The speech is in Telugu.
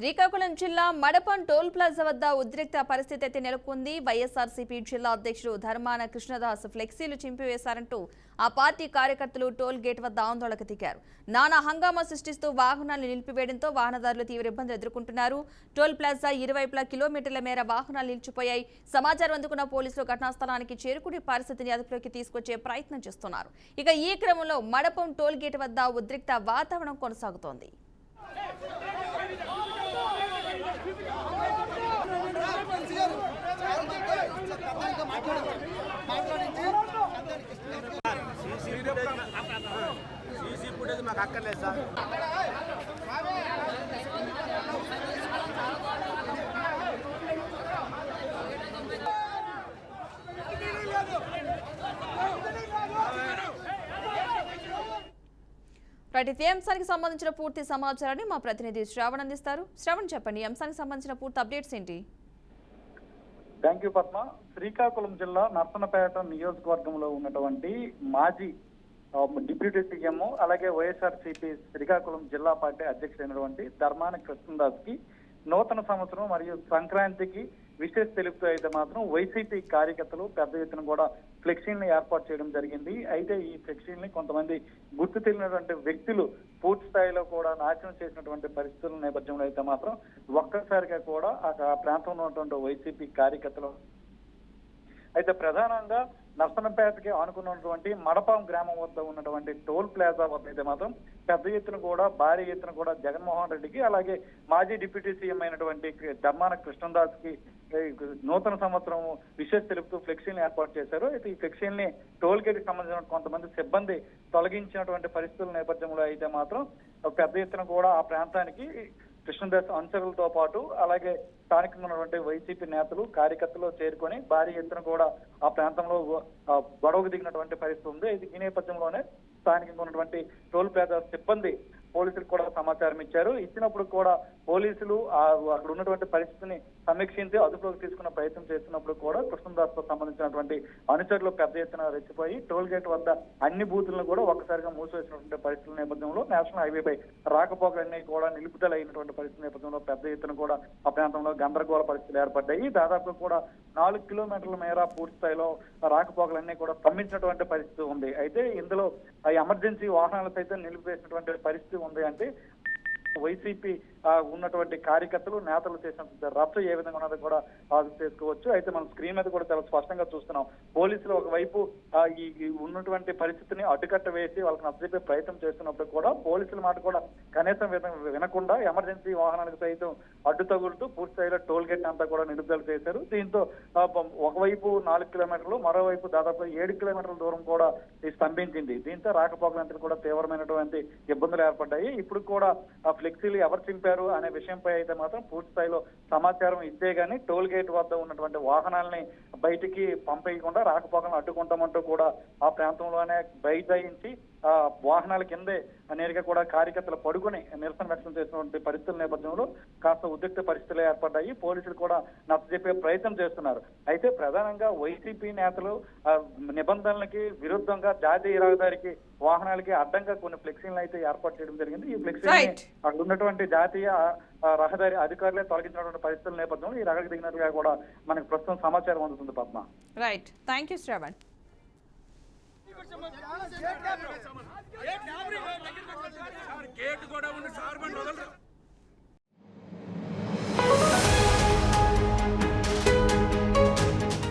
శ్రీకాకుళం జిల్లా మడపం టోల్ ప్లాజా వద్ద ఉద్రిక్త పరిస్థితి అయితే నెలకొంది. వైఎస్ఆర్సీపీ జిల్లా అధ్యక్షుడు ధర్మాన కృష్ణదాస్ ఫ్లెక్సీలు చింపివేశారంటూ ఆ పార్టీ కార్యకర్తలు టోల్ గేట్ వద్ద ఆందోళనకు దిగారు. నానా హంగామా సృష్టిస్తూ వాహనాలను నిలిపివేయడంతో వాహనదారులు తీవ్ర ఇబ్బందులు ఎదుర్కొంటున్నారు. టోల్ ప్లాజా ఇరువైపులా కిలోమీటర్ల మేర వాహనాలు నిలిచిపోయాయి. సమాచారం అందుకున్న పోలీసులు ఘటనా స్థలానికి చేరుకుని పరిస్థితిని అదుపులోకి తీసుకొచ్చే ప్రయత్నం చేస్తున్నారు. ఇక ఈ క్రమంలో మడపం టోల్ గేట్ వద్ద ఉద్రిక్త వాతావరణం కొనసాగుతోంది. సీసీ ఫుటేజ్ మాకు అక్కర్లేదు సార్. ఈ అంశానికి సంబంధించిన పూర్తి సమాచారాన్ని మా ప్రతినిధి శ్రావణ్ అందిస్తారు. శ్రావణ్, చెప్పండి, ఈ అంశానికి సంబంధించిన పూర్తి అప్డేట్స్ ఏంటి? Thank you Padma. శ్రీకాకుళం జిల్లా నర్సన్నపేట నియోజకవర్గంలో ఉన్నటువంటి మాజీ డిప్యూటీ సీఎం అలాగే వైఎస్ఆర్సీపీ శ్రీకాకుళం జిల్లా పార్టీ అధ్యక్షుడైనటువంటి ధర్మాన కృష్ణదాస్ కి నూతన సంవత్సరం మరియు సంక్రాంతికి విశేష తెలుపుతూ అయితే మాత్రం వైసీపీ కార్యకర్తలు పెద్ద ఎత్తున కూడా ఫ్లెక్సీని ఏర్పాటు చేయడం జరిగింది. అయితే ఈ ఫ్లెక్సీని కొంతమంది గుర్తు తెలియనటువంటి వ్యక్తులు పూర్తి స్థాయిలో కూడా నాశనం చేసినటువంటి పరిస్థితుల నేపథ్యంలో అయితే మాత్రం ఒక్కసారిగా కూడా ఆ ప్రాంతంలో ఉన్నటువంటి వైసీపీ కార్యకర్తలు అయితే ప్రధానంగా నర్సన్నపేటకి ఆనుకున్నటువంటి మడపం గ్రామం వద్ద ఉన్నటువంటి టోల్ ప్లాజా వద్ద అయితే మాత్రం పెద్ద ఎత్తున కూడా భారీ ఎత్తున కూడా జగన్మోహన్ రెడ్డికి అలాగే మాజీ డిప్యూటీ సీఎం అయినటువంటి ధర్మాన కృష్ణదాస్ కి నూతన సంవత్సరం విశేష తెలుపుతూ ఫ్లెక్సీని ఏర్పాటు చేశారు. అయితే ఈ ఫ్లెక్సీని టోల్ గేట్ కి సంబంధించిన కొంతమంది సిబ్బంది తొలగించినటువంటి పరిస్థితుల నేపథ్యంలో అయితే మాత్రం పెద్ద ఎత్తున కూడా ఆ ప్రాంతానికి కృష్ణదాస్ అనుచరులతో పాటు అలాగే స్థానికంగా ఉన్నటువంటి వైసీపీ నేతలు కార్యకర్తలు చేరుకొని భారీ ఎత్తున కూడా ఆ ప్రాంతంలో గొడవకు దిగినటువంటి పరిస్థితి ఉంది. ఈ నేపథ్యంలోనే స్థానికంగా ఉన్నటువంటి టోల్ ప్లాజా సిబ్బంది పోలీసులకు కూడా సమాచారం ఇచ్చారు. ఇచ్చినప్పుడు కూడా పోలీసులు అక్కడ ఉన్నటువంటి పరిస్థితిని సమీక్షించి అదుపులోకి తీసుకున్న ప్రయత్నం చేస్తున్నప్పుడు కూడా కృష్ణదాస్ తో సంబంధించినటువంటి అనుచరులు పెద్ద ఎత్తున రెచ్చిపోయి టోల్ గేట్ వద్ద అన్ని బూతులను కూడా ఒక్కసారిగా మూసివేసినటువంటి పరిస్థితుల నేపథ్యంలో నేషనల్ హైవేపై రాకపోకలన్నీ కూడా నిలుపుదల అయినటువంటి పరిస్థితుల నేపథ్యంలో పెద్ద ఎత్తున కూడా ఆ ప్రాంతంలో గందరగోళ పరిస్థితులు ఏర్పడ్డాయి. దాదాపు కూడా 4 కిలోమీటర్ల మేర పూర్తి స్థాయిలో రాకపోకలన్నీ కూడా స్తంభించినటువంటి పరిస్థితి ఉంది. అయితే ఇందులో ఎమర్జెన్సీ వాహనాలు సైతం నిలిపివేసినటువంటి పరిస్థితి ఉంది. అంటే వైసీపీ ఉన్నటువంటి కార్యకర్తలు నేతలు చేసిన రచ్చ ఏ విధంగా ఉన్నది కూడా చేసుకోవచ్చు. అయితే మనం స్క్రీన్ మీద కూడా చాలా స్పష్టంగా చూస్తున్నాం. పోలీసులు ఒకవైపు ఈ ఉన్నటువంటి పరిస్థితిని అడ్డుకట్ట వేసి వాళ్ళకి నచ్చజెప్పే ప్రయత్నం చేస్తున్నప్పుడు కూడా పోలీసుల మాట కూడా కనీసం వినకుండా ఎమర్జెన్సీ వాహనాలకు సైతం అడ్డు తగులుతూ పూర్తి స్థాయిలో టోల్ గేట్ అంతా కూడా నిలుపుదల చేశారు. దీంతో ఒకవైపు 4 కిలోమీటర్లు మరోవైపు దాదాపు 7 కిలోమీటర్ల దూరం కూడా స్తంభించింది. దీంతో రాకపోకలంతా కూడా తీవ్రమైనటువంటి ఇబ్బందులు ఏర్పడ్డాయి. ఇప్పుడు కూడా ఫ్లెక్సీలు ఎవరు చింపారు అనే విషయంపై అయితే మాత్రం పూర్తి స్థాయిలో సమాచారం ఇస్తే గానీ టోల్ గేట్ వద్ద ఉన్నటువంటి వాహనాలని బయటికి పంపేయకుండా రాకపోకలను అడ్డుకుంటామంటూ కూడా ఆ ప్రాంతంలోనే బైఠాయించి వాహనాల కిందే నేరుగా కూడా కార్యకర్తలు పడుకుని నిరసన వ్యక్తం చేసినటువంటి పరిస్థితుల నేపథ్యంలో కాస్త ఉద్రిక్త పరిస్థితులు ఏర్పడ్డాయి. పోలీసులు కూడా నచ్చజెప్పే ప్రయత్నం చేస్తున్నారు. అయితే ప్రధానంగా వైసీపీ నేతలు నిబంధనలకి విరుద్ధంగా జాతీయ రహదారికి వాహనాలకి అడ్డంగా కొన్ని ఫ్లెక్సీలను అయితే ఏర్పాటు చేయడం జరిగింది. ఈ ఫ్లెక్సీని అక్కడ ఉన్నటువంటి జాతీయ రహదారి అధికారులే తొలగించినటువంటి పరిస్థితుల నేపథ్యంలో ఈ రగకు దిగినట్లుగా కూడా మనకు ప్రస్తుతం సమాచారం అందుతుంది. Padma, right, thank you Shravan.